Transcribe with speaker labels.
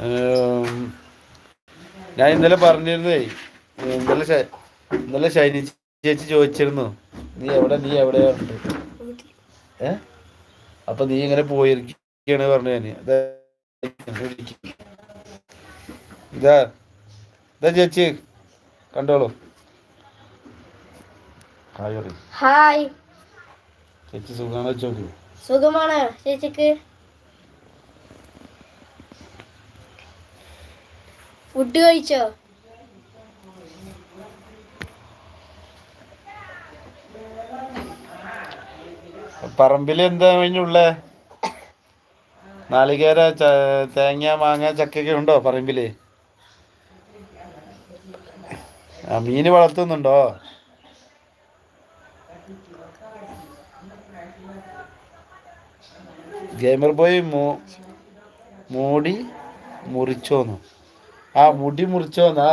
Speaker 1: ഏം, ഞാൻ ഇന്നലെ പറഞ്ഞിരുന്നേ, ഇന്നലെ ഷൈനി ചേച്ചി ചോദിച്ചിരുന്നു, നീ എവിടെയാ ഉണ്ട്. ഏ അപ്പൊ നീ ഇങ്ങനെ പോയിരിക്കാണ് പറഞ്ഞു. ഞാന് ഇതാ ഇതാ ചേച്ചി കണ്ടോളൂ. ഹായ് പറയ്.
Speaker 2: ഹായ്.
Speaker 1: ചേച്ചി സുഖാണോ ചോദിച്ചു.
Speaker 2: സുഖമാണ് ചേച്ചിക്ക്? ഫുഡ് കഴിച്ചോ?
Speaker 1: പറമ്പില് എന്താ കഴിഞ്ഞുള്ളേ? നാളികേര, തേങ്ങ, മാങ്ങ, ചക്കൊക്കെ ഉണ്ടോ പറമ്പില്? മീന് വളർത്തുന്നുണ്ടോ? ഗെയിമർ ബോയ് മുടി മുറിച്ചോന്നു. മുടി മുറിച്ചോന്നാ.